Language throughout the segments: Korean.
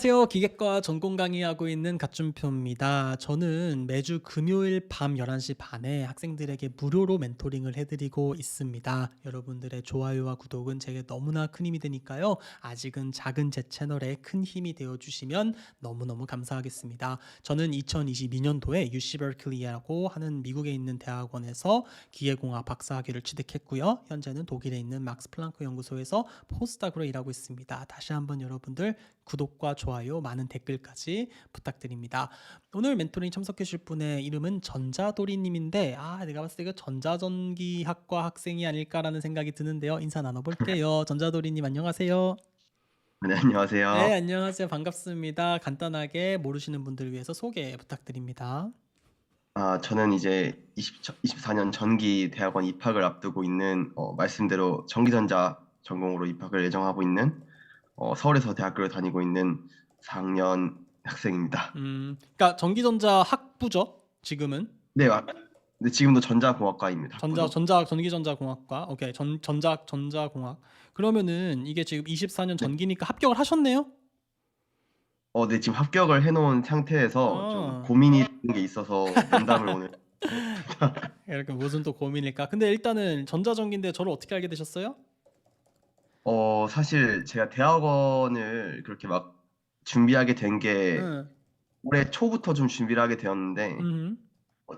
안녕하세요. 기계과 전공 강의하고 있는 갓준표입니다. 저는 매주 금요일 밤 11시 반에 학생들에게 무료로 멘토링을 해드리고 있습니다. 여러분들의 좋아요와 구독은 제게 너무나 큰 힘이 되니까요. 아직은 작은 제 채널에 큰 힘이 되어주시면 너무너무 감사하겠습니다. 저는 2022년도에 UC 버클리라고 하는 미국에 있는 대학원에서 기계공학 박사학위를 취득했고요. 현재는 독일에 있는 막스 플랑크 연구소에서 포스닥으로 일하고 있습니다. 다시 한번 여러분들 구독과 좋아요, 많은 댓글까지 부탁드립니다. 오늘 멘토링 참석해 주실 분의 이름은 전자도리님인데 내가 봤을 때 이거 전자전기학과 학생이 아닐까라는 생각이 드는데요. 인사 나눠볼게요. 전자도리님 안녕하세요. 네, 네, 안녕하세요. 안녕하세요. 반갑습니다. 간단하게 모르시는 분들을 위해서 소개 부탁드립니다. 저는 이제 24년 전기 대학원 입학을 앞두고 있는 말씀대로 전기전자 전공으로 입학을 예정하고 있는 서울에서 대학교를 다니고 있는 4학년 학생입니다. 그러니까 전기전자 학부죠, 지금은. 네, 네, 지금도 전자공학과입니다. 전자 학부도. 전자 전기전자공학과. 오케이. 전자공학. 그러면은 이게 지금 24년 네, 전기니까 합격을 하셨네요? 네, 지금 합격을 해놓은 상태에서 좀 아. 고민이 되는 게 있어서 면담을 오늘. 이렇게 무슨 또 고민일까? 근데 일단은 전자전기인데 저를 어떻게 알게 되셨어요? 사실 제가 대학원을 그렇게 막 준비하게 된 게 응. 올해 초부터 좀 준비를 하게 되었는데 음.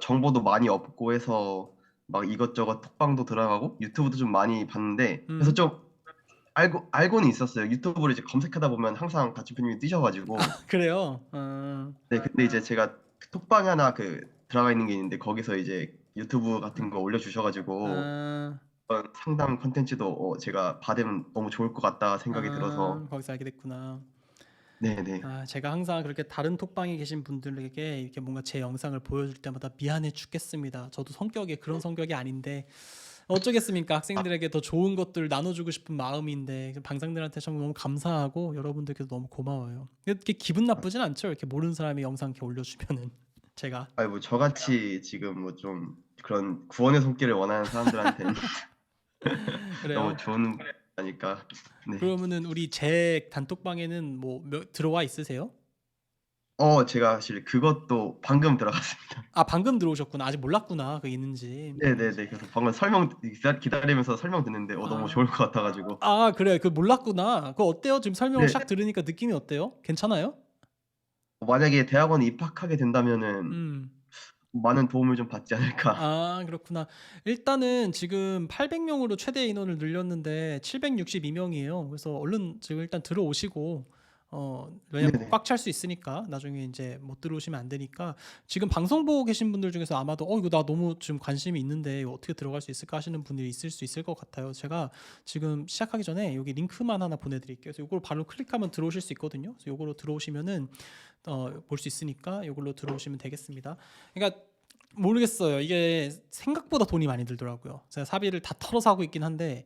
정보도 많이 없고 해서 막 이것저것 톡방도 들어가고 유튜브도 좀 많이 봤는데 그래서 음. 좀 알고는 있었어요. 유튜브를 이제 검색하다 보면 항상 다치표님이 뜨셔가지고. 그래요? 네, 근데 이제 제가 그 톡방에 하나 들어가 있는 게 있는데 거기서 이제 유튜브 같은 거 올려주셔가지고 어, 그런 상담 컨텐츠도 제가 받으면 너무 좋을 것 같다 생각이 들어서. 거기서 알게 됐구나. 네네. 제가 항상 그렇게 다른 톡방에 계신 분들에게 이렇게 뭔가 제 영상을 보여줄 때마다 미안해 죽겠습니다. 저도 성격이 그런 성격이 아닌데 어쩌겠습니까? 학생들에게 더 좋은 것들 나눠주고 싶은 마음인데 방장들한테 참 너무 감사하고 여러분들께도 너무 고마워요. 이렇게 기분 나쁘진 않죠? 이렇게 모르는 사람이 영상 이렇게 올려주면은 제가. 아니 뭐 저같이 지금 뭐 좀 그런 구원의 손길을 원하는 사람들한테는 너무 그래요. 좋은 거니까. 네. 그러면은 우리 제 단톡방에는 뭐 들어와 있으세요? 제가 사실 그것도 방금 들어갔습니다. 방금 들어오셨구나. 아직 몰랐구나. 그게 있는지. 네네네. 그래서 방금 기다리면서 설명 듣는데 너무 아, 좋을 것 같아가지고. 그래. 그 몰랐구나. 그거 어때요? 지금 설명을 네, 샥 들으니까 느낌이 어때요? 괜찮아요? 만약에 대학원에 입학하게 된다면은 음. 많은 도움을 좀 받지 않을까. 그렇구나. 일단은 지금 800명으로 최대 인원을 늘렸는데 762명이에요. 그래서 얼른 지금 일단 들어오시고 왜냐면 네네. 꽉 찰 수 있으니까 나중에 이제 못 들어오시면 안 되니까 지금 방송 보고 계신 분들 중에서 아마도 이거 나 너무 지금 관심이 있는데 이거 어떻게 들어갈 수 있을까 하시는 분들이 있을 수 있을 것 같아요. 제가 지금 시작하기 전에 여기 링크만 하나 보내드릴게요. 그래서 이걸 바로 클릭하면 들어오실 수 있거든요. 그래서 이걸로 들어오시면은 볼 수 있으니까 이걸로 들어오시면 되겠습니다. 그러니까 모르겠어요. 이게 생각보다 돈이 많이 들더라고요. 제가 사비를 다 털어서 하고 있긴 한데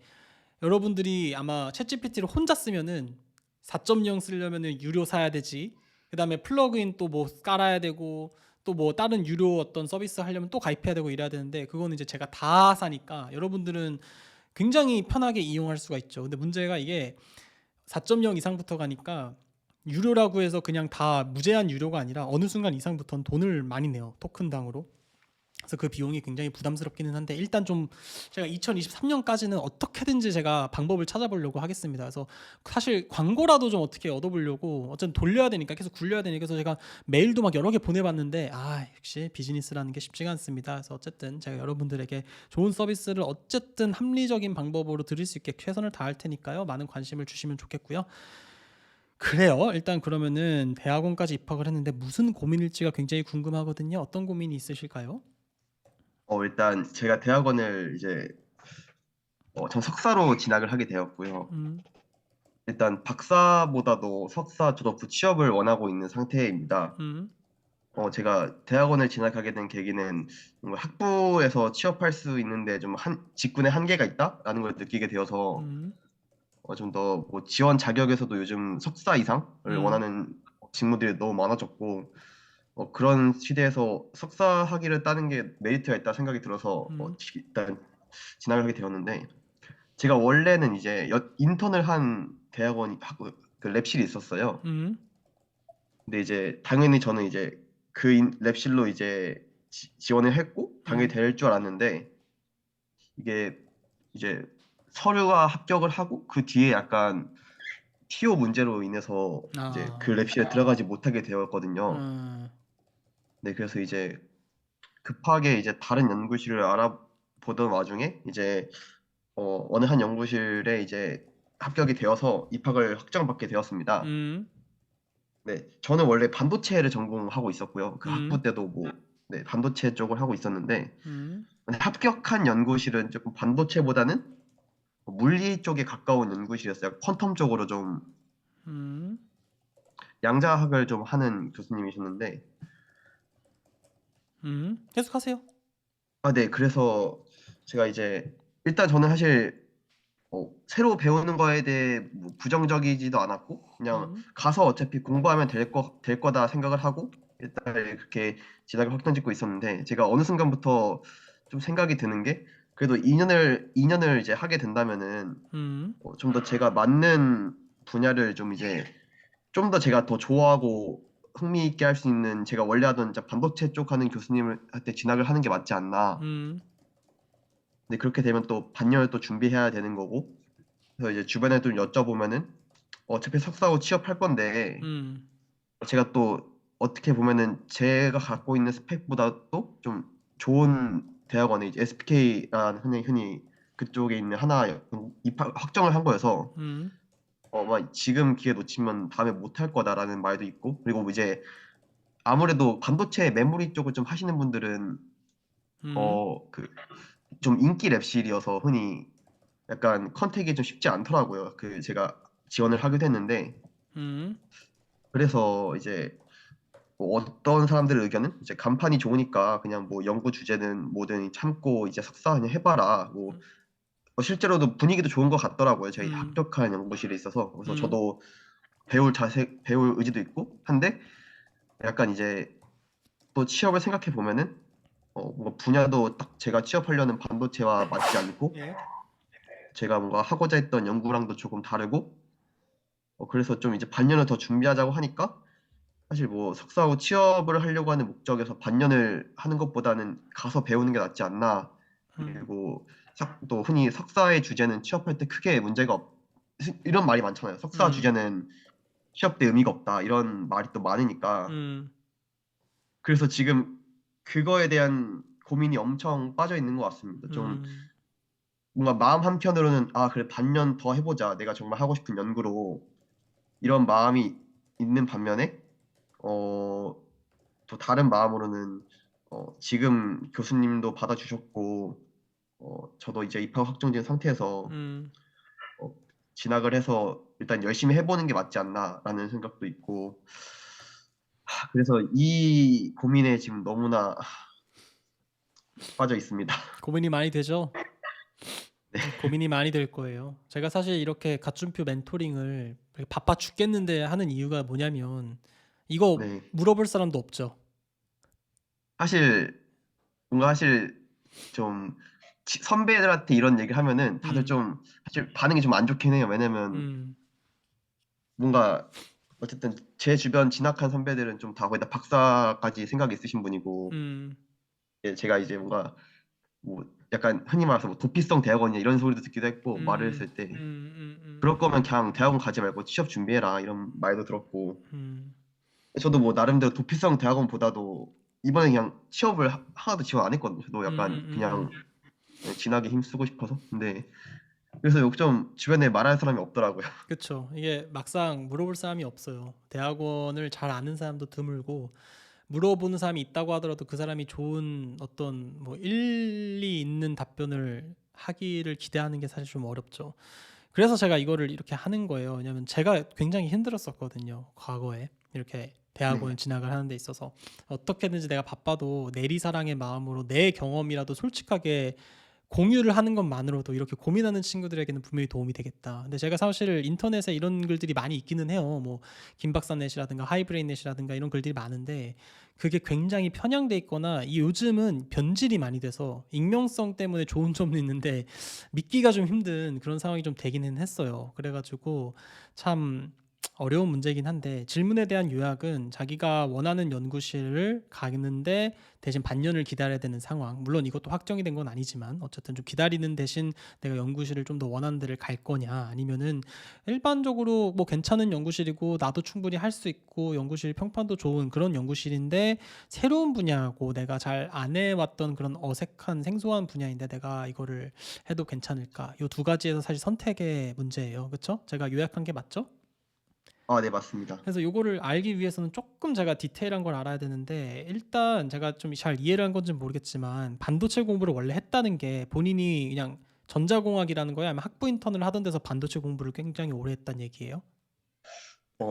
여러분들이 아마 챗GPT를 혼자 쓰면은 4.0 쓰려면은 유료 사야 되지. 그다음에 플러그인 또 뭐 깔아야 되고 또 뭐 다른 유료 어떤 서비스 하려면 또 가입해야 되고 이래야 되는데 그거는 이제 제가 다 사니까 여러분들은 굉장히 편하게 이용할 수가 있죠. 근데 문제가 이게 4.0 이상부터 가니까 유료라고 해서 그냥 다 무제한 유료가 아니라 어느 순간 이상부터는 돈을 많이 내요. 토큰당으로. 그래서 그 비용이 굉장히 부담스럽기는 한데 일단 좀 제가 2023년까지는 어떻게든지 제가 방법을 찾아보려고 하겠습니다. 그래서 사실 광고라도 좀 어떻게 얻어보려고 어쨌든 돌려야 되니까 계속 굴려야 되니까 그래서 제가 메일도 막 여러 개 보내봤는데 역시 비즈니스라는 게 쉽지가 않습니다. 그래서 어쨌든 제가 여러분들에게 좋은 서비스를 어쨌든 합리적인 방법으로 드릴 수 있게 최선을 다할 테니까요. 많은 관심을 주시면 좋겠고요. 그래요. 일단 그러면은 대학원까지 입학을 했는데 무슨 고민일지가 굉장히 궁금하거든요. 어떤 고민이 있으실까요? 일단 제가 대학원을 이제 전 석사로 진학을 하게 되었고요. 음. 일단 박사보다도 석사 졸업 후 취업을 원하고 있는 상태입니다. 음. 제가 대학원을 진학하게 된 계기는 뭔가 학부에서 취업할 수 있는데 좀 직군의 한계가 있다라는 걸 느끼게 되어서 음. 좀 더 뭐 지원 자격에서도 요즘 석사 이상을 음. 원하는 직무들이 너무 많아졌고 그런 시대에서 석사 학위를 따는 게 메리트가 있다 생각이 들어서 음. 일단 진학을 하게 되었는데 제가 원래는 이제 인턴을 한 그 랩실이 있었어요. 음. 근데 이제 당연히 저는 이제 그 랩실로 이제 지원을 했고 당연히 음. 될 줄 알았는데 이게 이제 서류가 합격을 하고 그 뒤에 약간 TO 문제로 인해서 이제 그 아. 랩실에 들어가지 못하게 되었거든요. 음. 네, 그래서 이제 급하게 이제 다른 연구실을 알아보던 와중에 이제 어느 한 연구실에 이제 합격이 되어서 입학을 확정받게 되었습니다. 음. 네, 저는 원래 반도체를 전공하고 있었고요. 그 음. 학부 때도 뭐 네, 반도체 쪽을 하고 있었는데 음. 근데 합격한 연구실은 조금 반도체보다는 물리 쪽에 가까운 연구실이었어요. 퀀텀 쪽으로 좀 음. 양자학을 좀 하는 교수님이셨는데 계속하세요. 네, 그래서 제가 이제 일단 저는 사실 새로 배우는 거에 대해 뭐 부정적이지도 않았고 그냥 음. 가서 어차피 공부하면 될 거다 생각을 하고 일단 그렇게 진학을 확정짓고 있었는데 제가 어느 순간부터 좀 생각이 드는 게 그래도 2년을 이제 하게 된다면은 음. 좀 더 제가 맞는 분야를 좀 이제 좀 더 제가 더 좋아하고 흥미있게 할 수 있는 제가 원래 하던 이제 반도체 쪽 하는 교수님한테 진학을 하는 게 맞지 않나. 음. 근데 그렇게 되면 또 반년을 또 준비해야 되는 거고 그래서 이제 주변에 좀 여쭤보면은 어차피 석사 후 취업할 건데 음. 제가 또 어떻게 보면은 제가 갖고 있는 스펙보다도 좀 좋은 대학원에 이제 SPK라는 흔히 그쪽에 있는 하나 입학 확정을 한 거여서 음. 막 지금 기회 놓치면 다음에 못 할 거다라는 말도 있고 그리고 이제 아무래도 반도체 메모리 쪽을 좀 하시는 분들은 음. 그 좀 인기 랩실이어서 흔히 약간 컨택이 좀 쉽지 않더라고요. 그 제가 지원을 하게 됐는데 음. 그래서 이제 뭐 어떤 사람들의 의견은 이제 간판이 좋으니까 그냥 뭐 연구 주제는 뭐든 참고 이제 석사 그냥 해봐라. 뭐 실제로도 분위기도 좋은 것 같더라고요. 저희 음. 합격한 연구실에 있어서 그래서 음. 저도 배울 의지도 있고 한데 약간 이제 또 취업을 생각해 보면은 뭔가 분야도 딱 제가 취업하려는 반도체와 맞지 않고 예. 제가 뭔가 하고자 했던 연구랑도 조금 다르고 그래서 좀 이제 반년을 더 준비하자고 하니까 사실 뭐 석사 후 취업을 하려고 하는 목적에서 반년을 하는 것보다는 가서 배우는 게 낫지 않나. 음. 그리고 또 흔히 석사의 주제는 취업할 때 크게 문제가 이런 말이 많잖아요. 석사 음. 주제는 취업 때 의미가 없다. 이런 말이 또 많으니까. 음. 그래서 지금 그거에 대한 고민이 엄청 빠져 있는 것 같습니다. 좀 음. 뭔가 마음 한편으로는 그래 반년 더 해보자. 내가 정말 하고 싶은 연구로 이런 마음이 있는 반면에 어, 또 다른 마음으로는 지금 교수님도 받아주셨고 저도 이제 입학 확정된 상태에서 음. 어, 진학을 해서 일단 열심히 해보는 게 맞지 않나라는 생각도 있고 그래서 이 고민에 지금 너무나 빠져 있습니다. 고민이 많이 되죠? 고민이 많이 될 거예요. 제가 사실 이렇게 가춤표 멘토링을 바빠 죽겠는데 하는 이유가 뭐냐면 이거 네, 물어볼 사람도 없죠. 사실 뭔가 사실 좀 선배들한테 이런 얘기를 하면은 다들 음. 좀 사실 반응이 좀 안 좋긴 해요. 왜냐면 음. 뭔가 어쨌든 제 주변 진학한 선배들은 좀 다 거의 다 박사까지 생각이 있으신 분이고 음. 제가 이제 뭔가 뭐 약간 흔히 말해서 뭐 도피성 대학원이냐 이런 소리도 듣기도 했고 말을 음. 했을 때 음. 음. 그럴 거면 그냥 대학원 가지 말고 취업 준비해라 이런 말도 들었고 음. 저도 뭐 나름대로 도피성 대학원보다도 이번에 그냥 취업을 하나도 지원 안 했거든요. 저도 음. 약간 음. 그냥 진학에 힘쓰고 싶어서 근데 그래서 좀 주변에 말할 사람이 없더라고요. 그쵸. 이게 막상 물어볼 사람이 없어요. 대학원을 잘 아는 사람도 드물고 물어보는 사람이 있다고 하더라도 그 사람이 좋은 어떤 뭐 일리 있는 답변을 하기를 기대하는 게 사실 좀 어렵죠. 그래서 제가 이거를 이렇게 하는 거예요. 왜냐면 제가 굉장히 힘들었었거든요. 과거에 이렇게 네, 대학원 진학을 하는 데 있어서 어떻게든지 내가 바빠도 내리사랑의 마음으로 내 경험이라도 솔직하게 공유를 하는 것만으로도 이렇게 고민하는 친구들에게는 분명히 도움이 되겠다. 근데 제가 사실 인터넷에 이런 글들이 많이 있기는 해요. 뭐 김박사넷이라든가 하이브레인넷이라든가 이런 글들이 많은데 그게 굉장히 편향돼 있거나 이 요즘은 변질이 많이 돼서 익명성 때문에 좋은 점도 있는데 믿기가 좀 힘든 그런 상황이 좀 되기는 했어요. 그래가지고 참 어려운 문제이긴 한데 질문에 대한 요약은 자기가 원하는 연구실을 가는데 대신 반년을 기다려야 되는 상황. 물론 이것도 확정이 된 건 아니지만 어쨌든 좀 기다리는 대신 내가 연구실을 좀 더 원하는 데를 갈 거냐 아니면은 일반적으로 뭐 괜찮은 연구실이고 나도 충분히 할 수 있고 연구실 평판도 좋은 그런 연구실인데 새로운 분야고 내가 잘 안 해왔던 그런 어색한 생소한 분야인데 내가 이거를 해도 괜찮을까? 이 두 가지에서 사실 선택의 문제예요. 그렇죠? 제가 요약한 게 맞죠? 네, 맞습니다. 그래서 요거를 알기 위해서는 조금 제가 디테일한 걸 알아야 되는데 일단 제가 좀 잘 이해를 한 건지 모르겠지만 반도체 공부를 원래 했다는 게 본인이 그냥 전자공학이라는 거야? 아니면 학부 인턴을 하던 데서 반도체 공부를 굉장히 오래 했다는 얘기예요?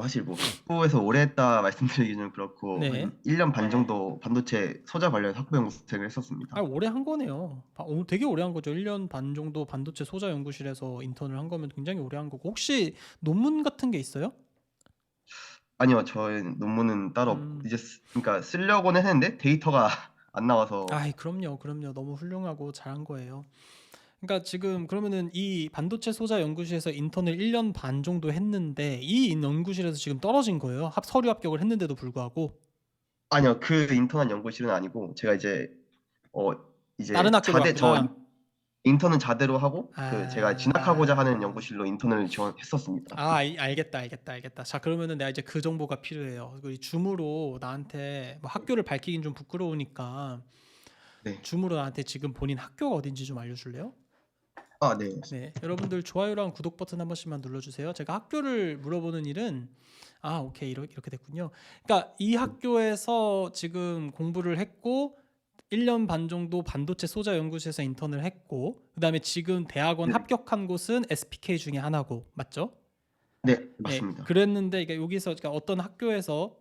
사실 뭐 학부에서 오래 했다 말씀드리기 좀 그렇고 네. 한 1년 반 정도 반도체 소자 관련 학부 연구생을 했었습니다. 오래 한 거네요. 되게 오래 한 거죠. 1년 반 정도 반도체 소자 연구실에서 인턴을 한 거면 굉장히 오래 한 거고 혹시 논문 같은 게 있어요? 아니요, 저의 논문은 따로 음. 이제 그러니까 쓰려고는 했는데 데이터가 안 나와서. 그럼요. 너무 훌륭하고 잘한 거예요. 그러니까 지금 그러면은 이 반도체 소자 연구실에서 인턴을 1년 반 정도 했는데 이 연구실에서 지금 떨어진 거예요. 서류 합격을 했는데도 불구하고 아니요, 그 인턴한 연구실은 아니고 제가 어 다른 이제 학교로 자대 저 갔구나. 인턴은 자대로 하고 그 제가 진학하고자 하는 아, 연구실로 인턴을 지원했었습니다. 알겠다. 자, 그러면은 내가 이제 그 정보가 필요해요. 그 줌으로 나한테 뭐 학교를 밝히긴 좀 부끄러우니까 네. 줌으로 나한테 지금 본인 학교가 어딘지 좀 알려줄래요? 네. 네, 여러분들 좋아요랑 구독 버튼 한 번씩만 눌러주세요. 제가 학교를 물어보는 일은 오케이 이렇게 됐군요. 그러니까 이 학교에서 지금 공부를 했고 1년 반 정도 반도체 소자 연구실에서 인턴을 했고 그다음에 지금 대학원 네. 합격한 곳은 SPK 중에 하나고 맞죠? 네, 네, 맞습니다. 그랬는데 이게 여기서 그러니까 어떤 학교에서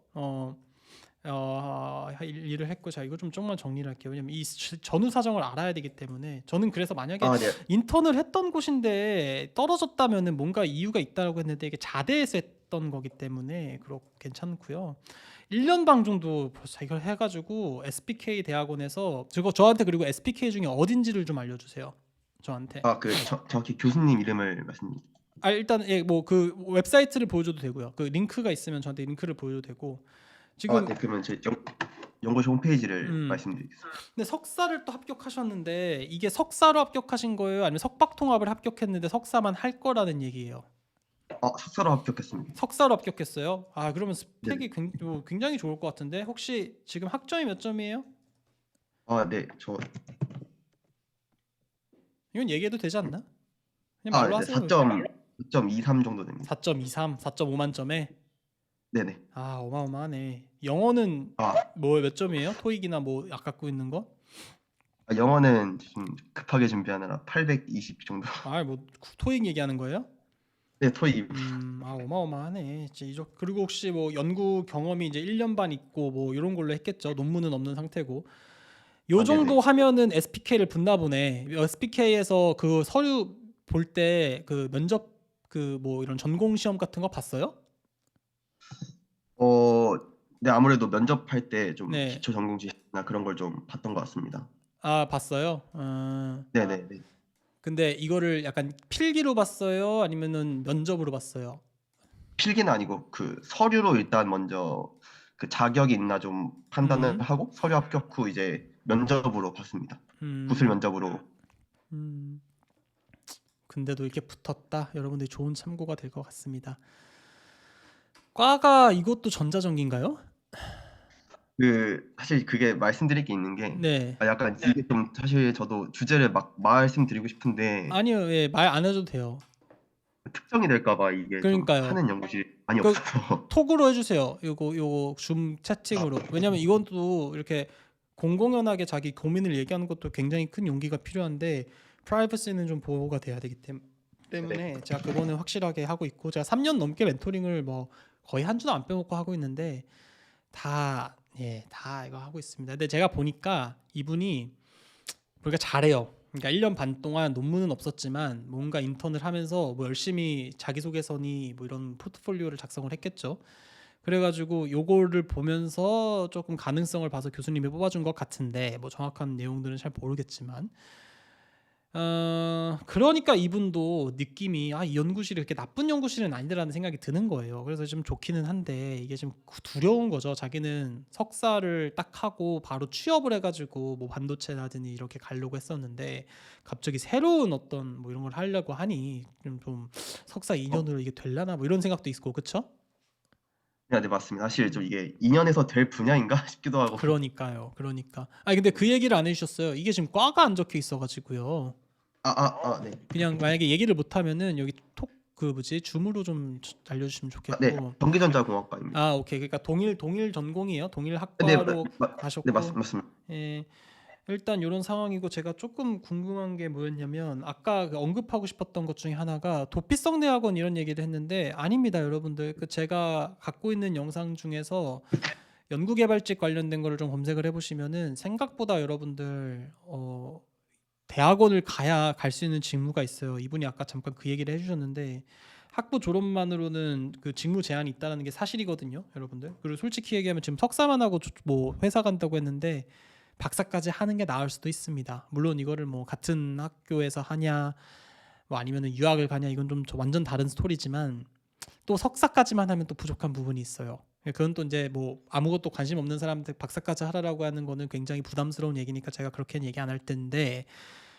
일을 했고 자 이거 좀 조금만 정리를 할게요. 왜냐면 이 전후 사정을 알아야 되기 때문에 저는 그래서 만약에 네. 인턴을 했던 곳인데 떨어졌다면은 뭔가 이유가 있다고 했는데 이게 자대에서 했던 거기 때문에 그렇 괜찮고요. 1년 반 정도 벌써 이걸 해가지고 SPK 대학원에서 저한테 그리고 SPK 중에 어딘지를 좀 알려주세요. 저한테. 정확히 교수님 이름을 말씀드릴게요. 일단 뭐 그 웹사이트를 보여줘도 되고요. 그 링크가 있으면 저한테 링크를 보여줘도 되고 지금 네, 그러면 제 연구실 홈페이지를 음 말씀드리겠습니다. 근데 석사를 또 합격하셨는데 이게 석사로 합격하신 거예요? 아니면 석박통합을 합격했는데 석사만 할 거라는 얘기예요? 석사로 합격했습니다. 석사로 합격했어요? 그러면 네. 스펙이 굉장히 좋을 것 같은데 혹시 지금 학점이 몇 점이에요? 네, 이건 얘기해도 되지 않나? 그냥 말로 네, 하세요. 4.23 정도 됩니다. 4.23, 4.5 만점에 네네. 어마어마하네. 영어는 뭐 몇 점이에요? 토익이나 뭐 아까 갖고 있는 거? 영어는 지금 급하게 준비하느라 820 정도. 뭐 토익 얘기하는 거예요? 네, 토익. 어마어마하네. 그리고 혹시 뭐 연구 경험이 이제 1년 반 있고 뭐 이런 걸로 했겠죠. 논문은 없는 상태고. 요 정도 네네. 하면은 SPK를 붙나 보네. SPK에서 그 서류 볼 때 그 면접 그 뭐 이런 전공 시험 같은 거 봤어요? 네, 아무래도 면접할 때 좀 네. 기초 전공 지식이나 그런 걸 좀 봤던 것 같습니다. 봤어요. 네네네. 근데 이거를 약간 필기로 봤어요? 아니면은 면접으로 봤어요? 필기는 아니고 그 서류로 일단 먼저 그 자격이 있나 좀 판단을 음. 하고 서류 합격 후 이제 면접으로 봤습니다. 구술 음. 면접으로. 음. 근데도 이렇게 붙었다. 여러분들이 좋은 참고가 될 것 같습니다. 과가 이것도 전자전기인가요? 사실 그게 말씀드릴 게 있는 게 네. 약간 이게 좀 사실 저도 주제를 막 말씀드리고 싶은데 아니요, 말 안 해도 돼요. 특정이 될까 봐 이게 좀 그러니까요. 하는 연구실이 많이 그 없어서. 톡으로 해주세요. 요거 줌 채팅으로. 왜냐면 이것도 이렇게 공공연하게 자기 고민을 얘기하는 것도 굉장히 큰 용기가 필요한데 프라이버시는 좀 보호가 돼야 되기 때문에 제가 그거는 확실하게 하고 있고 제가 3년 넘게 멘토링을 뭐 거의 한 주도 안 빼먹고 하고 있는데 다 이거 하고 있습니다. 근데 제가 보니까 이분이 잘해요. 그러니까 1년 반 동안 논문은 없었지만 뭔가 인턴을 하면서 뭐 열심히 자기소개서니 뭐 이런 포트폴리오를 작성을 했겠죠. 그래가지고 요거를 보면서 조금 가능성을 봐서 교수님이 뽑아준 것 같은데 뭐 정확한 내용들은 잘 모르겠지만 그러니까 이분도 느낌이 이 연구실이 그렇게 나쁜 연구실은 아니다라는 생각이 드는 거예요. 그래서 좀 좋기는 한데 이게 좀 두려운 거죠. 자기는 석사를 딱 하고 바로 취업을 해가지고 뭐 반도체라든지 이렇게 가려고 했었는데 갑자기 새로운 어떤 뭐 이런 걸 하려고 하니 좀 석사 어, 2년으로 이게 될라나 뭐 이런 생각도 있고 그쵸? 네, 네, 맞습니다. 사실 좀 음. 이게 2년에서 될 분야인가 싶기도 하고. 그러니까요. 그러니까. 근데 그 얘기를 안 해주셨어요. 이게 지금 과가 안 적혀 있어가지고요. 네. 그냥 만약에 얘기를 못 하면은 여기 톡 그 뭐지 줌으로 좀 알려주시면 네, 좋겠고. 전기전자공학과입니다. 오케이. 그러니까 동일 전공이에요. 동일 네, 학과로 네, 가셨고. 맞습니다. 예, 일단 이런 상황이고 제가 조금 궁금한 게 뭐였냐면 아까 그 언급하고 싶었던 것 중에 하나가 도피성 대학원 이런 얘기를 했는데 아닙니다, 여러분들. 그 제가 갖고 있는 영상 중에서 연구개발직 관련된 거를 좀 검색을 해보시면은 생각보다 여러분들 대학원을 가야 갈 수 있는 직무가 있어요. 이분이 아까 잠깐 그 얘기를 해주셨는데 학부 졸업만으로는 그 직무 제한이 있다는 게 사실이거든요, 여러분들. 그리고 솔직히 얘기하면 지금 석사만 하고 뭐 회사 간다고 했는데 박사까지 하는 게 나을 수도 있습니다. 물론 이거를 뭐 같은 학교에서 하냐, 뭐 아니면은 유학을 가냐 이건 좀 완전 다른 스토리지만 또 석사까지만 하면 또 부족한 부분이 있어요. 그건 또 이제 뭐 아무것도 관심 없는 사람들 박사까지 하라고 하는 거는 굉장히 부담스러운 얘기니까 제가 그렇게는 얘기 안 할 텐데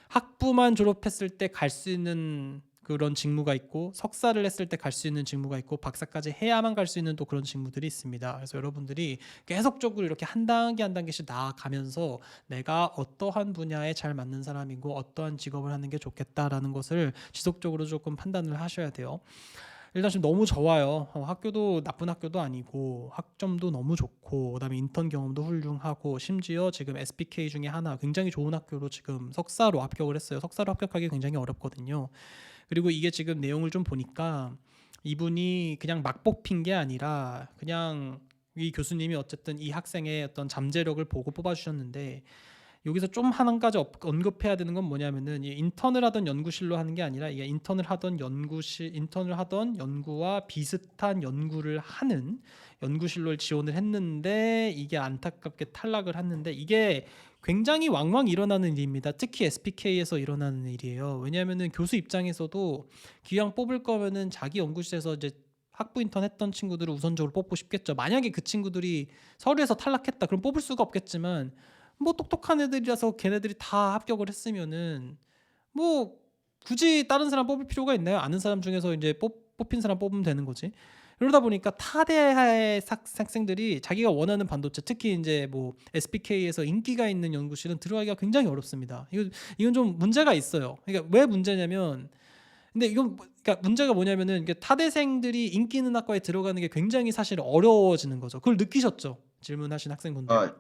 학부만 졸업했을 때 갈 수 있는 그런 직무가 있고 석사를 했을 때 갈 수 있는 직무가 있고 박사까지 해야만 갈 수 있는 또 그런 직무들이 있습니다. 그래서 여러분들이 계속적으로 이렇게 한 단계 한 단계씩 나아가면서 내가 어떠한 분야에 잘 맞는 사람이고 어떠한 직업을 하는 게 좋겠다라는 것을 지속적으로 조금 판단을 하셔야 돼요. 일단 지금 너무 좋아요. 학교도 나쁜 학교도 아니고 학점도 너무 좋고 그다음에 인턴 경험도 훌륭하고 심지어 지금 SPK 중에 하나 굉장히 좋은 학교로 지금 석사로 합격을 했어요. 석사로 합격하기 굉장히 어렵거든요. 그리고 이게 지금 내용을 좀 보니까 이분이 그냥 막 뽑힌 게 아니라 그냥 이 교수님이 어쨌든 이 학생의 어떤 잠재력을 보고 뽑아주셨는데 여기서 좀 한 가지 언급해야 되는 건 뭐냐면은 이 인턴을 하던 연구실로 하는 게 아니라 이게 인턴을 하던 연구와 비슷한 연구를 하는 연구실로 지원을 했는데 이게 안타깝게 탈락을 했는데 이게 굉장히 왕왕 일어나는 일입니다. 특히 SPK에서 일어나는 일이에요. 왜냐하면은 교수 입장에서도 기왕 뽑을 거면은 자기 연구실에서 이제 학부 인턴 했던 친구들을 우선적으로 뽑고 싶겠죠. 만약에 그 친구들이 서류에서 탈락했다, 그럼 뽑을 수가 없겠지만 뭐 똑똑한 애들이라서 걔네들이 다 합격을 했으면은 뭐 굳이 다른 사람 뽑을 필요가 있나요? 아는 사람 중에서 이제 뽑힌 사람 뽑으면 되는 거지. 그러다 보니까 타대의 학생들이 자기가 원하는 반도체, 특히 이제 뭐 SPK에서 인기가 있는 연구실은 들어가기가 굉장히 어렵습니다. 이건 좀 문제가 있어요. 그러니까 왜 문제냐면, 근데 그러니까 문제가 뭐냐면은 이게 타대생들이 인기 있는 학과에 들어가는 게 굉장히 사실 어려워지는 거죠. 그걸 느끼셨죠? 질문하신 학생분들. 아,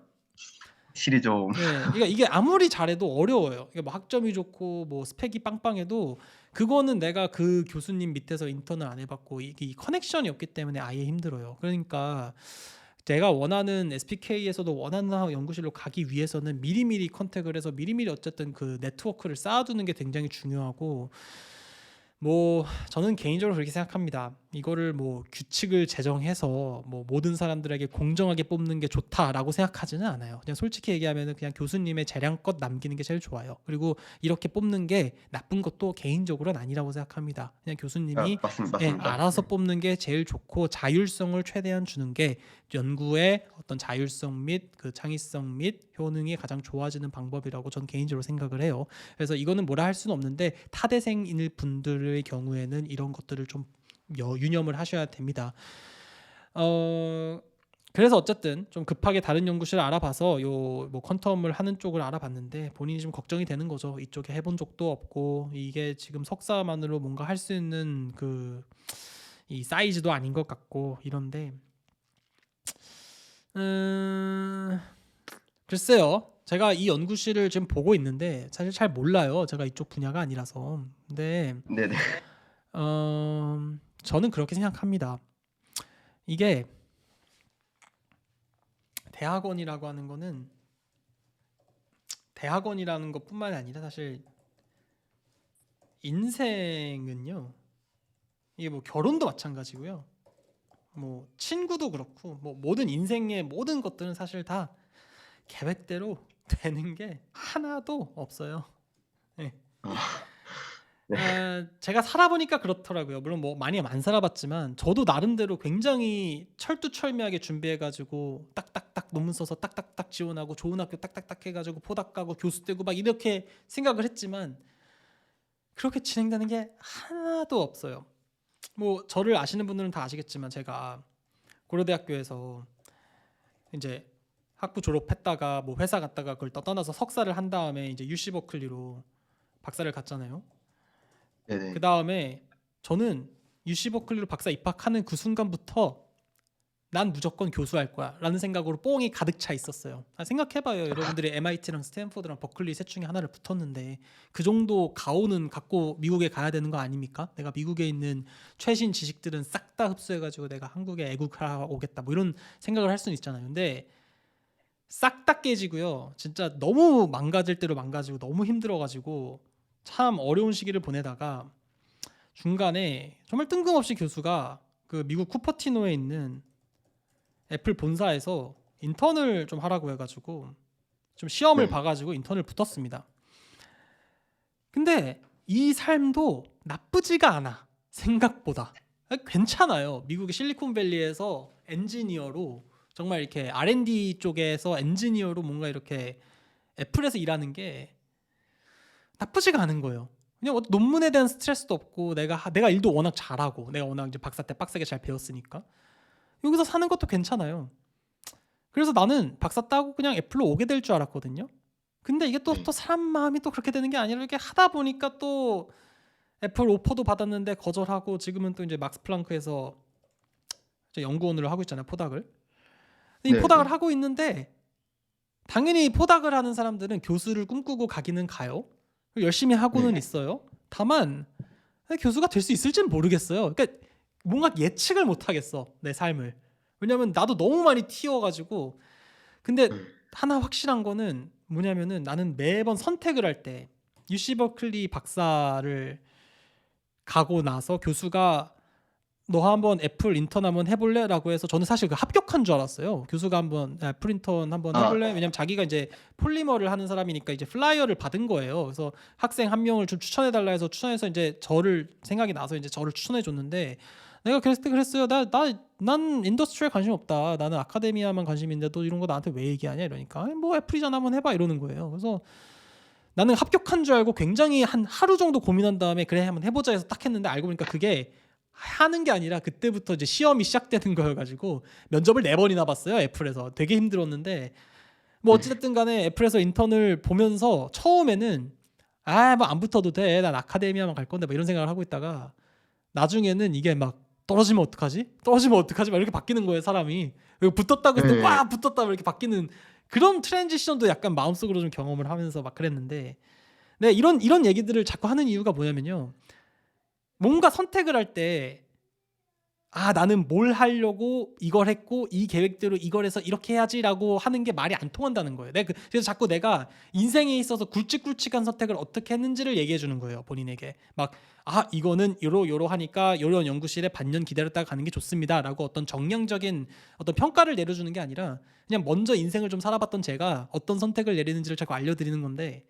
확실히 좀. 네, 그러니까 이게 아무리 잘해도 어려워요. 이게 뭐 학점이 좋고 뭐 스펙이 빵빵해도 그거는 내가 그 교수님 밑에서 인턴을 안 해봤고 이 커넥션이 없기 때문에 아예 힘들어요. 그러니까 내가 원하는 SPK에서도 원하는 연구실로 가기 위해서는 미리미리 컨택을 해서 미리미리 어쨌든 그 네트워크를 쌓아두는 게 굉장히 중요하고, 뭐 저는 개인적으로 그렇게 생각합니다. 이거를 뭐 규칙을 제정해서 뭐 모든 사람들에게 공정하게 뽑는 게 좋다라고 생각하지는 않아요. 그냥 솔직히 얘기하면은 그냥 교수님의 재량껏 남기는 게 제일 좋아요. 그리고 이렇게 뽑는 게 나쁜 것도 개인적으로는 아니라고 생각합니다. 그냥 교수님이 맞습니다. 알아서 네. 뽑는 게 제일 좋고 자율성을 최대한 주는 게 연구의 어떤 자율성 및 그 창의성 및 효능이 가장 좋아지는 방법이라고 전 개인적으로 생각을 해요. 그래서 이거는 뭐라 할 수는 없는데 타대생일 분들의 경우에는 이런 것들을 좀 유념을 하셔야 됩니다. 어 그래서 어쨌든 좀 급하게 다른 연구실을 알아봐서 요 뭐 퀀텀을 하는 쪽을 알아봤는데 본인이 좀 걱정이 되는 거죠. 이쪽에 해본 적도 없고 이게 지금 석사만으로 뭔가 할 수 있는 그 이 사이즈도 아닌 것 같고 이런데 음 글쎄요. 제가 이 연구실을 지금 보고 있는데 사실 잘 몰라요. 제가 이쪽 분야가 아니라서. 근데 네네. 저는 그렇게 생각합니다. 이게 대학원이라고 하는 거는 대학원이라는 것뿐만이 아니라 사실 인생은요. 이게 뭐 결혼도 마찬가지고요. 뭐 친구도 그렇고 뭐 모든 인생의 모든 것들은 사실 다 계획대로 되는 게 하나도 없어요. 네. 아 네. 제가 살아보니까 그렇더라고요. 물론 뭐 많이 안 살아봤지만 저도 나름대로 굉장히 철두철미하게 준비해 가지고 딱딱딱 논문 써서 딱딱딱 지원하고 좋은 학교 딱딱딱 해 가지고 포닥 가고 교수 되고 막 이렇게 생각을 했지만 그렇게 진행되는 게 하나도 없어요. 뭐 저를 아시는 분들은 다 아시겠지만 제가 고려대학교에서 이제 학부 졸업했다가 뭐 회사 갔다가 그걸 떠나서 석사를 한 다음에 이제 UC 버클리로 박사를 갔잖아요. 그 네네. 다음에 저는 UC 버클리로 박사 입학하는 그 순간부터 난 무조건 교수할 거야 라는 생각으로 뽕이 가득 차 있었어요. 생각해봐요. 여러분들이 MIT랑 스탠포드랑 버클리 셋 중에 하나를 붙었는데 그 정도 가오는 갖고 미국에 가야 되는 거 아닙니까? 내가 미국에 있는 최신 지식들은 싹 다 흡수해가지고 내가 한국에 애국하러 오겠다 뭐 이런 생각을 할 수는 있잖아요. 근데 싹 다 깨지고요. 진짜 너무 망가질 대로 망가지고 너무 힘들어가지고 참 어려운 시기를 보내다가 중간에 정말 뜬금없이 교수가 그 미국 쿠퍼티노에 있는 애플 본사에서 인턴을 좀 하라고 해가지고 좀 시험을 네. 봐가지고 인턴을 붙었습니다. 근데 이 삶도 나쁘지가 않아. 생각보다 괜찮아요. 미국의 실리콘밸리에서 엔지니어로 정말 이렇게 R&D 쪽에서 엔지니어로 뭔가 이렇게 애플에서 일하는 게 나쁘지가 않은 거예요. 그냥 논문에 대한 스트레스도 없고 내가 일도 워낙 잘하고 내가 워낙 이제 박사 때 빡세게 잘 배웠으니까 여기서 사는 것도 괜찮아요. 그래서 나는 박사 따고 그냥 애플로 오게 될 줄 알았거든요. 근데 이게 또 네. 사람 마음이 또 그렇게 되는 게 아니라 이렇게 하다 보니까 또 애플 오퍼도 받았는데 거절하고 지금은 또 이제 막스 플랑크에서 이제 연구원으로 하고 있잖아요. 포닥을. 근데 이 포닥을 네네. 하고 있는데 당연히 포닥을 하는 사람들은 교수를 꿈꾸고 가기는 가요. 열심히 하고는 네. 있어요. 다만 교수가 될 수 있을지는 모르겠어요. 그러니까 뭔가 예측을 못 하겠어. 내 삶을. 왜냐면 나도 너무 많이 튀어가지고. 근데 음. 하나 확실한 거는 뭐냐면은 나는 매번 선택을 할 때 UC 버클리 박사를 가고 나서 교수가 너 한번 애플 인턴 한번 해볼래? 라고 해서 저는 사실 그 합격한 줄 알았어요. 교수가 한번 애플 인턴 한번 아 해볼래? 왜냐면 자기가 이제 폴리머를 하는 사람이니까 이제 플라이어를 받은 거예요. 그래서 학생 한 명을 좀 추천해달라 해서 추천해서 이제 저를 생각이 나서 이제 저를 추천해 줬는데 내가 그랬을 때 그랬어요. 난 인더스트리에 관심 없다. 나는 아카데미아만 관심 있는데 너 이런 거 나한테 왜 얘기하냐 이러니까 아니, 뭐 애플이잖아 한번 해봐 이러는 거예요. 그래서 나는 합격한 줄 알고 굉장히 한 하루 정도 고민한 다음에 그래 한번 해보자 해서 딱 했는데 알고 보니까 그게 하는 게 아니라 그때부터 이제 시험이 시작되는 거여가지고 면접을 4번이나 봤어요. 애플에서 되게 힘들었는데 뭐 네. 어찌됐든 간에 애플에서 인턴을 보면서 처음에는 뭐 안 붙어도 돼. 난 아카데미아만 갈 건데 막 이런 생각을 하고 있다가 나중에는 이게 막 떨어지면 어떡하지? 떨어지면 어떡하지? 막 이렇게 바뀌는 거예요, 사람이. 그리고 붙었다고 해서 네. 와 붙었다 막 이렇게 바뀌는 그런 트랜지션도 약간 마음속으로 좀 경험을 하면서 막 그랬는데 네, 이런 얘기들을 자꾸 하는 이유가 뭐냐면요. 뭔가 선택을 할 때 나는 뭘 하려고 이걸 했고 이 계획대로 이걸 해서 이렇게 해야지라고 하는 게 말이 안 통한다는 거예요. 그래서 자꾸 내가 인생에 있어서 굵직굵직한 선택을 어떻게 했는지를 얘기해 주는 거예요. 본인에게. 막 이거는 요러 하니까 요런 연구실에 반년 기다렸다가 가는 게 좋습니다라고 어떤 정량적인 어떤 평가를 내려주는 게 아니라 그냥 먼저 인생을 좀 살아봤던 제가 어떤 선택을 내리는지를 자꾸 알려드리는 건데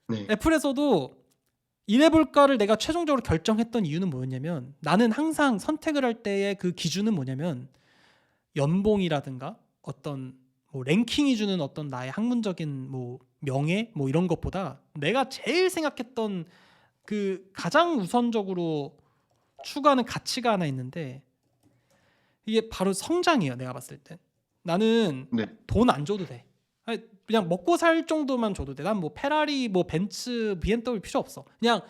네. 애플에서도 이래볼까를 내가 최종적으로 결정했던 이유는 뭐였냐면 나는 항상 선택을 할 때의 그 기준은 뭐냐면 연봉이라든가 어떤 뭐 랭킹이 주는 어떤 나의 학문적인 뭐 명예 뭐 이런 것보다 내가 제일 생각했던 그 가장 우선적으로 추구하는 가치가 하나 있는데 이게 바로 성장이에요. 내가 봤을 때 나는 네. 돈 안 줘도 돼. 그냥 먹고 살 정도만 줘도 돼. 난 뭐 페라리, 뭐 벤츠, BMW 필요 없어. 그냥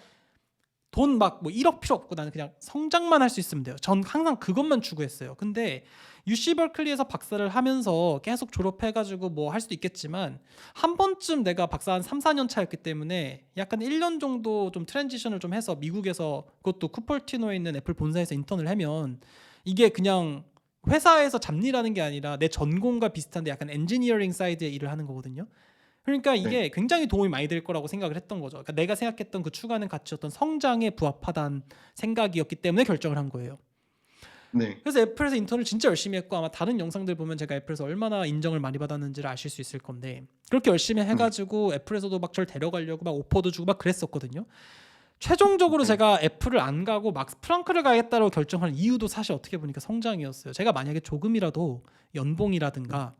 돈 막 뭐 1억 필요 없고 나는 그냥 성장만 할 수 있으면 돼요. 전 항상 그것만 추구했어요. 근데 UC 버클리에서 박사를 하면서 계속 졸업해가지고 뭐 할 수도 있겠지만 한 번쯤 내가 박사 한 3, 4년 차였기 때문에 약간 1년 정도 좀 트랜지션을 좀 해서 미국에서 그것도 쿠퍼티노에 있는 애플 본사에서 인턴을 하면 이게 그냥 회사에서 잡일하는 게 아니라 내 전공과 비슷한데 약간 엔지니어링 사이드의 일을 하는 거거든요. 그러니까 네. 이게 굉장히 도움이 많이 될 거라고 생각을 했던 거죠. 그러니까 내가 생각했던 그 추구하는 가치 어떤 성장에 부합하다는 생각이었기 때문에 결정을 한 거예요. 네. 그래서 애플에서 인턴을 진짜 열심히 했고 아마 다른 영상들 보면 제가 애플에서 얼마나 인정을 많이 받았는지를 아실 수 있을 건데 그렇게 열심히 네. 해가지고 애플에서도 막 저를 데려가려고 막 오퍼도 주고 막 그랬었거든요. 최종적으로 네. 제가 애플을 안 가고 막스 프랑크를 가겠다고 결정한 이유도 사실 어떻게 보니까 성장이었어요. 제가 만약에 조금이라도 연봉이라든가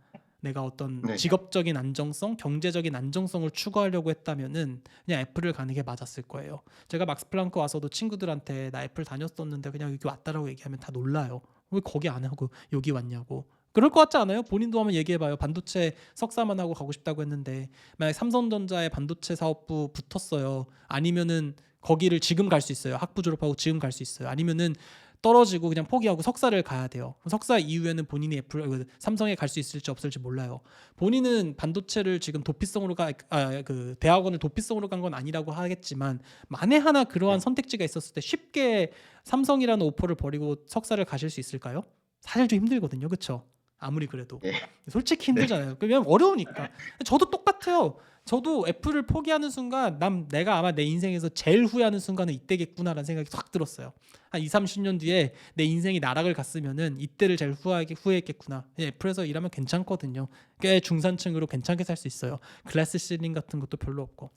내가 어떤 네. 직업적인 안정성, 경제적인 안정성을 추구하려고 했다면은 그냥 애플을 가는 게 맞았을 거예요. 제가 막스 플랑크 와서도 친구들한테 나 애플 다녔었는데 그냥 여기 왔다라고 얘기하면 다 놀라요. 왜 거기 안 하고 여기 왔냐고. 그럴 것 같지 않아요? 본인도 한번 얘기해봐요. 반도체 석사만 하고 가고 싶다고 했는데 만약 삼성전자의 반도체 사업부 붙었어요. 아니면은 거기를 지금 갈 수 있어요. 학부 졸업하고 지금 갈 수 있어요. 아니면은 떨어지고 그냥 포기하고 석사를 가야 돼요. 석사 이후에는 본인이 애플, 삼성에 갈 수 있을지 없을지 몰라요. 본인은 반도체를 지금 도피성으로 그 대학원을 도피성으로 간 건 아니라고 하겠지만 만에 하나 그러한 네. 선택지가 있었을 때 쉽게 삼성이라는 오퍼를 버리고 석사를 가실 수 있을까요? 사실 좀 힘들거든요. 그렇죠? 아무리 그래도 네. 솔직히 네. 힘들잖아요. 그냥 어려우니까. 저도 똑같아요. 저도 애플을 포기하는 순간 내가 아마 내 인생에서 제일 후회하는 순간은 이때겠구나라는 생각이 확 들었어요. 한 2, 30년 뒤에 내 인생이 나락을 갔으면은 이때를 제일 후회했겠구나. 그냥 애플에서 일하면 괜찮거든요. 꽤 중산층으로 괜찮게 살 수 있어요. 글래스 실링 같은 것도 별로 없고.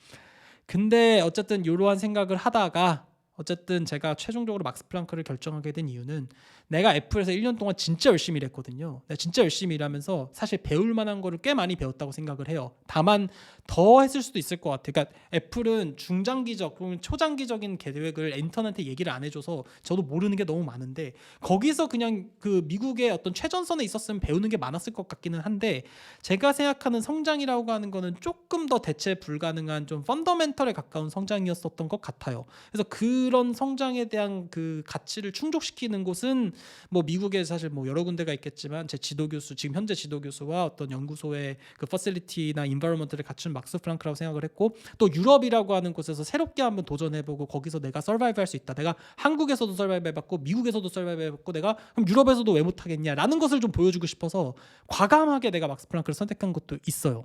근데 어쨌든 이러한 생각을 하다가 어쨌든 제가 최종적으로 막스 플랑크를 결정하게 된 이유는 내가 애플에서 1년 동안 진짜 열심히 일했거든요. 내가 진짜 열심히 일하면서 사실 배울 만한 거를 꽤 많이 배웠다고 생각을 해요. 다만 더 했을 수도 있을 것 같아요. 그러니까 애플은 중장기적 혹은 초장기적인 계획을 인턴한테 얘기를 안 해줘서 저도 모르는 게 너무 많은데 거기서 그냥 그 미국의 어떤 최전선에 있었으면 배우는 게 많았을 것 같기는 한데 제가 생각하는 성장이라고 하는 거는 조금 더 대체 불가능한 좀 펀더멘털에 가까운 성장이었었던 것 같아요. 그래서 그런 성장에 대한 그 가치를 충족시키는 곳은 뭐 미국에 사실 뭐 여러 군데가 있겠지만 제 지도 교수 지금 현재 지도 교수와 어떤 연구소의 그 퍼실리티나 인바이러먼트를 갖춘 막스 프랑크라고 생각을 했고 또 유럽이라고 하는 곳에서 새롭게 한번 도전해보고 거기서 내가 서바이브 할 수 있다. 내가 한국에서도 서바이브 해봤고 미국에서도 서바이브 해봤고 내가 그럼 유럽에서도 왜 못하겠냐라는 것을 좀 보여주고 싶어서 과감하게 내가 막스 프랑크를 선택한 것도 있어요.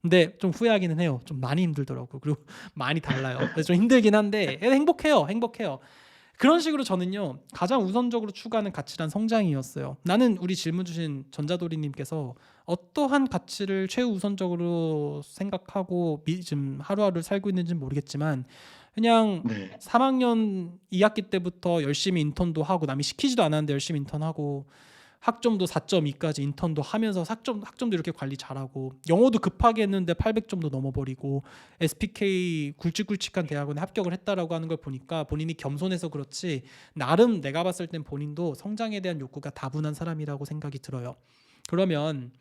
근데 좀 후회하기는 해요. 좀 많이 힘들더라고. 그리고 많이 달라요. 그래서 좀 힘들긴 한데 행복해요. 행복해요. 그런 식으로 저는요 가장 우선적으로 추구하는 가치란 성장이었어요. 나는 우리 질문 주신 전자도리님께서 어떠한 가치를 최우선적으로 생각하고 지금 하루하루 살고 있는지는 모르겠지만 그냥 네. 3학년 2학기 때부터 열심히 인턴도 하고 남이 시키지도 않았는데 열심히 인턴하고 학점도 4.2까지 인턴도 하면서 학점도 이렇게 관리 잘하고 영어도 급하게 했는데 800점도 넘어버리고 SPK 굵직굵직한 대학원에 합격을 했다라고 하는 걸 보니까 본인이 겸손해서 그렇지 나름 내가 봤을 땐 본인도 성장에 대한 욕구가 다분한 사람이라고 생각이 들어요. 그러면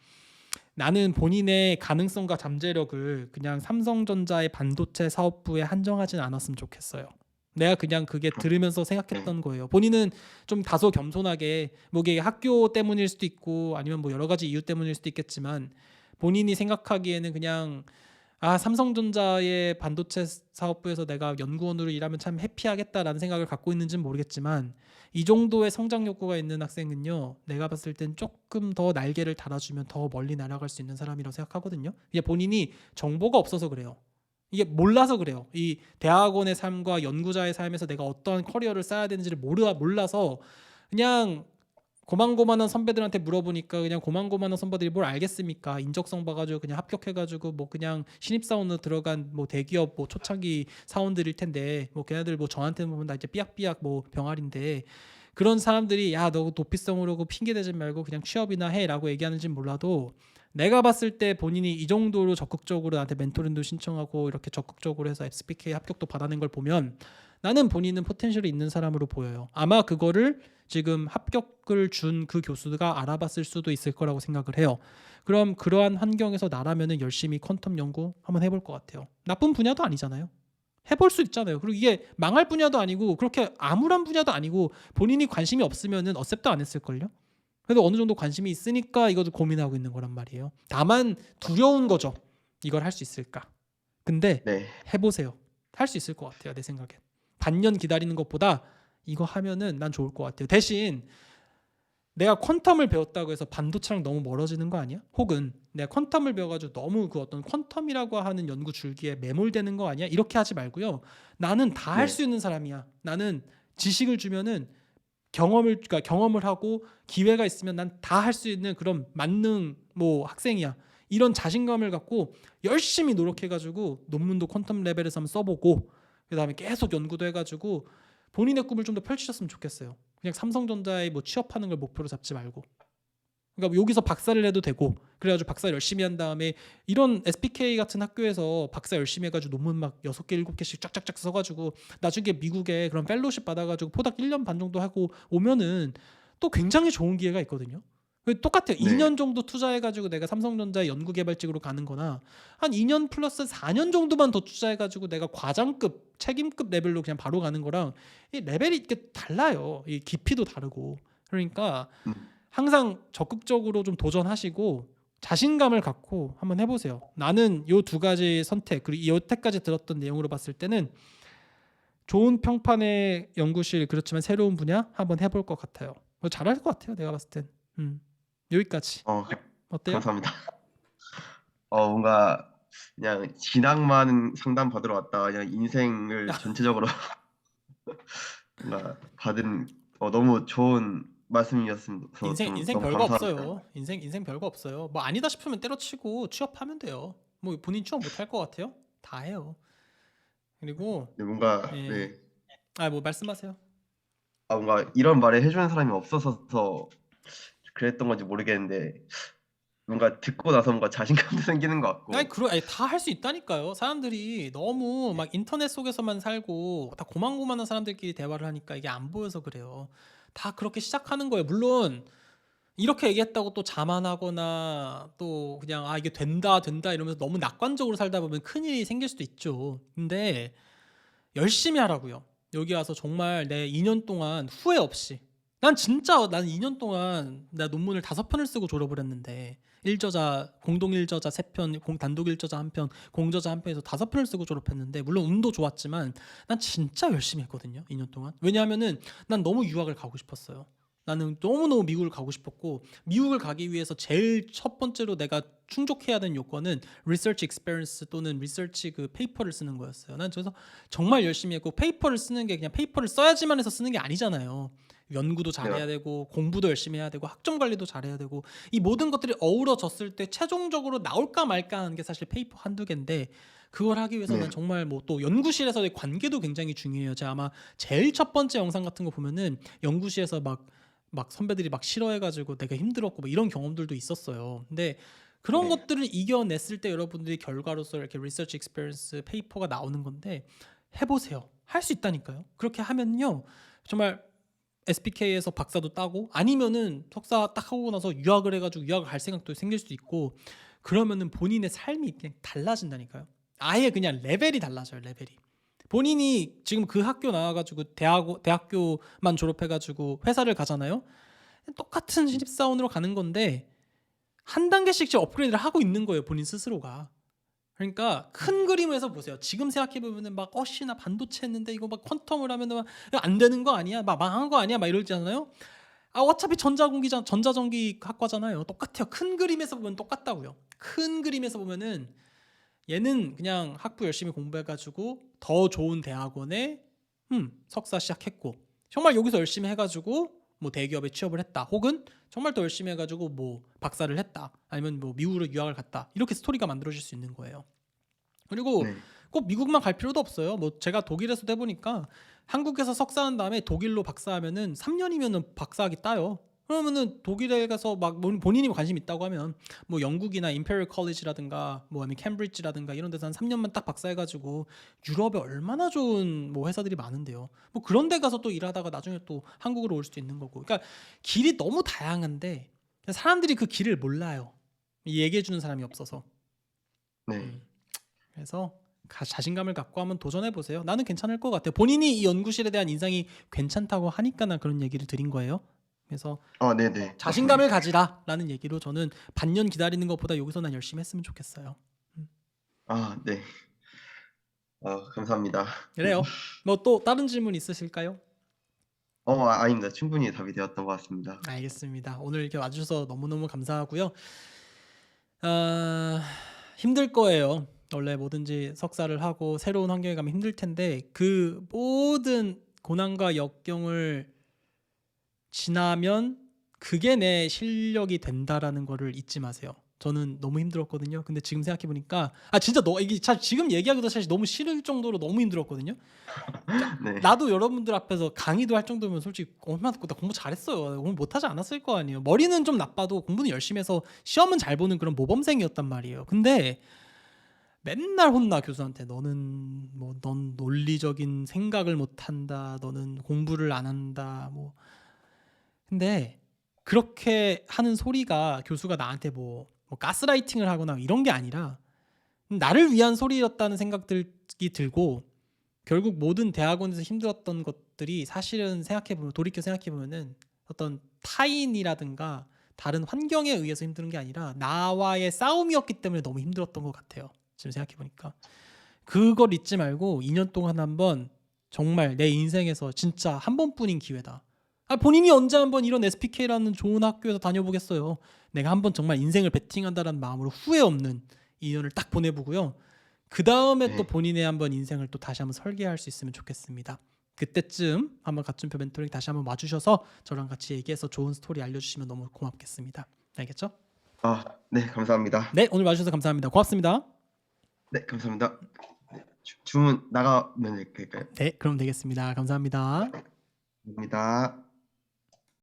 나는 본인의 가능성과 잠재력을 그냥 삼성전자의 반도체 사업부에 한정하진 않았으면 좋겠어요. 내가 그냥 그게 들으면서 네. 생각했던 거예요. 본인은 좀 다소 겸손하게 뭐 이게 학교 때문일 수도 있고 아니면 뭐 여러 가지 이유 때문일 수도 있겠지만 본인이 생각하기에는 그냥 삼성전자의 반도체 사업부에서 내가 연구원으로 일하면 참 해피하겠다라는 생각을 갖고 있는지는 모르겠지만 이 정도의 성장 욕구가 있는 학생은요 내가 봤을 땐 조금 더 날개를 달아주면 더 멀리 날아갈 수 있는 사람이라고 생각하거든요. 이게 본인이 정보가 없어서 그래요. 이게 몰라서 그래요. 이 대학원의 삶과 연구자의 삶에서 내가 어떠한 커리어를 쌓아야 되는지를 몰라서 그냥 고만고만한 선배들한테 물어보니까 그냥 고만고만한 선배들이 뭘 알겠습니까? 인적성 봐가지고 그냥 합격해가지고 뭐 그냥 신입사원으로 들어간 뭐 대기업 뭐 초창기 사원들일 텐데 뭐 걔네들 뭐 저한테는 보면 나 이제 삐약삐약 뭐 병아리인데 그런 사람들이 야 너 도피성으로 핑계 대지 말고 그냥 취업이나 해라고 얘기하는지는 몰라도 내가 봤을 때 본인이 이 정도로 적극적으로 나한테 멘토링도 신청하고 이렇게 적극적으로 해서 SPK 합격도 받아낸 걸 보면 나는 본인은 포텐셜이 있는 사람으로 보여요. 아마 그거를 지금 합격을 준 그 교수가 알아봤을 수도 있을 거라고 생각을 해요. 그럼 그러한 환경에서 나라면은 열심히 퀀텀 연구 한번 해볼 것 같아요. 나쁜 분야도 아니잖아요. 해볼 수 있잖아요. 그리고 이게 망할 분야도 아니고 그렇게 암울한 분야도 아니고 본인이 관심이 없으면은 어셉도 안 했을걸요. 그래도 어느 정도 관심이 있으니까 이것도 고민하고 있는 거란 말이에요. 다만 두려운 거죠. 이걸 할 수 있을까? 근데 네. 해보세요. 할 수 있을 것 같아요. 내 생각엔. 반년 기다리는 것보다 이거 하면은 난 좋을 것 같아요. 대신 내가 퀀텀을 배웠다고 해서 반도체랑 너무 멀어지는 거 아니야? 혹은 내가 퀀텀을 배워가지고 너무 그 어떤 퀀텀이라고 하는 연구 줄기에 매몰되는 거 아니야? 이렇게 하지 말고요. 나는 다 할 네. 수 있는 사람이야. 나는 지식을 주면은 그러니까 경험을 하고 기회가 있으면 난 다 할 수 있는 그런 만능 뭐 학생이야. 이런 자신감을 갖고 열심히 노력해가지고 논문도 퀀텀 레벨에서 한번 써보고 그다음에 계속 연구도 해가지고 본인의 꿈을 좀 더 펼치셨으면 좋겠어요. 그냥 삼성전자에 뭐 취업하는 걸 목표로 잡지 말고. 그러니까 여기서 박사를 해도 되고 그래가지고 박사 열심히 한 다음에 이런 SPK 같은 학교에서 박사 열심히 해가지고 논문 막 6개 7개씩 쫙쫙쫙 써가지고 나중에 미국에 그런 펠로십 받아가지고 포닥 1년 반 정도 하고 오면은 또 굉장히 좋은 기회가 있거든요. 똑같아요. 네. 2년 정도 투자해가지고 내가 삼성전자 연구개발직으로 가는 거나 한 2년 플러스 4년 정도만 더 투자해가지고 내가 과장급 책임급 레벨로 그냥 바로 가는 거랑 이 레벨이 이렇게 달라요. 이 깊이도 다르고. 그러니까 음, 항상 적극적으로 좀 도전하시고 자신감을 갖고 한번 해보세요. 나는 요 두 가지 선택 그리고 여태까지 들었던 내용으로 봤을 때는 좋은 평판의 연구실 그렇지만 새로운 분야 한번 해볼 것 같아요. 잘할 것 같아요. 내가 봤을 땐. 여기까지 어때요? 감사합니다. 뭔가 그냥 진학만 상담 받으러 왔다. 그냥 인생을 전체적으로 뭔가 받은 너무 좋은 말씀이었어서 인생 너무 별거 감사합니다. 없어요. 인생 별거 없어요. 뭐 아니다 싶으면 때려치고 취업하면 돼요. 뭐 본인 취업 못 할 것 같아요? 다 해요. 그리고 네, 뭔가 예. 네. 뭐 말씀하세요. 뭔가 이런 말을 해주는 사람이 없어서 그랬던 건지 모르겠는데 뭔가 듣고 나서 뭔가 자신감도 생기는 것 같고 아니 다 할 수 있다니까요. 사람들이 너무 막 인터넷 속에서만 살고 다 고만고만한 사람들끼리 대화를 하니까 이게 안 보여서 그래요. 다 그렇게 시작하는 거예요. 물론 이렇게 얘기했다고 또 자만하거나 또 그냥 이게 된다 이러면서 너무 낙관적으로 살다 보면 큰일이 생길 수도 있죠. 근데 열심히 하라고요. 여기 와서 정말 내 2년 동안 후회 없이 난 2년 동안 나 논문을 5편을 쓰고 졸업을 했는데 일저자 공동 일저자 3편 단독 일저자 1편 공저자 1편에서 5편을 쓰고 졸업했는데 물론 운도 좋았지만 난 진짜 열심히 했거든요. 2년 동안. 왜냐하면은 난 너무 유학을 가고 싶었어요. 나는 너무너무 미국을 가고 싶었고 미국을 가기 위해서 제일 첫 번째로 내가 충족해야 되는 요건은 리서치 익스페리언스 또는 리서치 그 페이퍼를 쓰는 거였어요. 난 그래서 정말 열심히 했고 페이퍼를 쓰는 게 그냥 페이퍼를 써야지만 해서 쓰는 게 아니잖아요. 연구도 잘해야 네, 되고 공부도 열심히 해야 되고 학점 관리도 잘해야 되고 이 모든 것들이 어우러졌을 때 최종적으로 나올까 말까 하는 게 사실 페이퍼 한두 개인데 그걸 하기 위해서는 네, 정말 뭐 또 연구실에서의 관계도 굉장히 중요해요. 제가 아마 제일 첫 번째 영상 같은 거 보면은 연구실에서 막 선배들이 막 싫어해가지고 내가 힘들었고 뭐 이런 경험들도 있었어요. 근데 그런 네, 것들을 이겨냈을 때 여러분들이 결과로서 이렇게 리서치 익스피리언스 페이퍼가 나오는 건데 해보세요. 할 수 있다니까요. 그렇게 하면요 정말 SPK에서 박사도 따고 아니면은 석사 딱 하고 나서 유학을 해가지고 유학을 갈 생각도 생길 수도 있고 그러면은 본인의 삶이 그냥 달라진다니까요. 아예 그냥 레벨이 달라져요. 레벨이. 본인이 지금 그 학교 나와가지고 대학교만 졸업해가지고 회사를 가잖아요. 똑같은 신입사원으로 가는 건데 한 단계씩 업그레이드를 하고 있는 거예요. 본인 스스로가. 그러니까 큰 그림에서 보세요. 지금 생각해 보면은 막 나 반도체 했는데 이거 막 퀀텀을 하면은 막 안 되는 거 아니야? 막 망한 거 아니야? 막 이러잖아요. 어차피 전자전기 학과잖아요. 똑같아요. 큰 그림에서 보면 똑같다고요. 큰 그림에서 보면은 얘는 그냥 학부 열심히 공부해가지고 더 좋은 대학원에 석사 시작했고 정말 여기서 열심히 해가지고 뭐 대기업에 취업을 했다 혹은 정말 더 열심히 해가지고 뭐 박사를 했다 아니면 뭐 미국으로 유학을 갔다 이렇게 스토리가 만들어질 수 있는 거예요. 그리고 네, 꼭 미국만 갈 필요도 없어요. 뭐 제가 독일에서도 해보니까 한국에서 석사한 다음에 독일로 박사하면은 3년이면은 박사학위 따요. 그러면은 독일에 가서 막 본인이 관심 있다고 하면 뭐 영국이나 임페리얼 컬리지라든가 뭐 아니면 캠브리지라든가 이런 데서 한 3년만 딱 박사해가지고 유럽에 얼마나 좋은 뭐 회사들이 많은데요. 뭐 그런 데 가서 또 일하다가 나중에 또 한국으로 올 수도 있는 거고. 그러니까 길이 너무 다양한데 사람들이 그 길을 몰라요. 얘기해 주는 사람이 없어서. 네. 음. 그래서 자신감을 갖고 한번 도전해 보세요. 나는 괜찮을 것 같아요. 본인이 이 연구실에 대한 인상이 괜찮다고 하니까 난 그런 얘기를 드린 거예요. 그래서 네네, 자신감을 맞습니다. 가지라라는 얘기로 저는 반년 기다리는 것보다 여기서 난 열심히 했으면 좋겠어요. 음. 네. 감사합니다. 그래요. 뭐 또 다른 질문 있으실까요? 아닙니다. 충분히 답이 되었던 것 같습니다. 알겠습니다. 오늘 이렇게 와주셔서 너무너무 감사하고요. 아, 힘들 거예요. 원래 뭐든지 석사를 하고 새로운 환경에 가면 힘들 텐데 그 모든 고난과 역경을 지나면 그게 내 실력이 된다라는 거를 잊지 마세요. 저는 너무 힘들었거든요. 근데 지금 생각해 보니까 진짜 이게 지금 얘기하기도 사실 너무 싫을 정도로 너무 힘들었거든요. 그러니까 네. 나도 여러분들 앞에서 강의도 할 정도면 솔직히 얼마나 나 공부 잘했어요. 공부 못하지 않았을 거 아니에요. 머리는 좀 나빠도 공부는 열심히 해서 시험은 잘 보는 그런 모범생이었단 말이에요. 근데 맨날 혼나 교수한테. 너는 넌 논리적인 생각을 못한다. 너는 공부를 안 한다. 뭐 근데 그렇게 하는 소리가 교수가 나한테 뭐 가스라이팅을 하거나 이런 게 아니라 나를 위한 소리였다는 생각들이 들고, 결국 모든 대학원에서 힘들었던 것들이 사실은 돌이켜 생각해 보면은 어떤 타인이라든가 다른 환경에 의해서 힘든 게 아니라 나와의 싸움이었기 때문에 너무 힘들었던 것 같아요. 지금 생각해 보니까 그걸 잊지 말고 2년 동안 한번 정말 내 인생에서 진짜 한 번뿐인 기회다. 본인이 언제 한번 이런 SPK라는 좋은 학교에서 다녀보겠어요. 내가 한번 정말 인생을 베팅한다는 마음으로 후회 없는 2년을 딱 보내보고요. 그 다음에 또 네. 본인의 한번 인생을 또 다시 한번 설계할 수 있으면 좋겠습니다. 그때쯤 한번 가춘표 멘토링 다시 한번 와주셔서 저랑 같이 얘기해서 좋은 스토리 알려주시면 너무 고맙겠습니다. 알겠죠? 네, 감사합니다. 네, 오늘 와주셔서 감사합니다. 고맙습니다. 네, 감사합니다. 네, 주문 나가면 될까요? 네, 그럼 되겠습니다. 감사합니다. 감사합니다.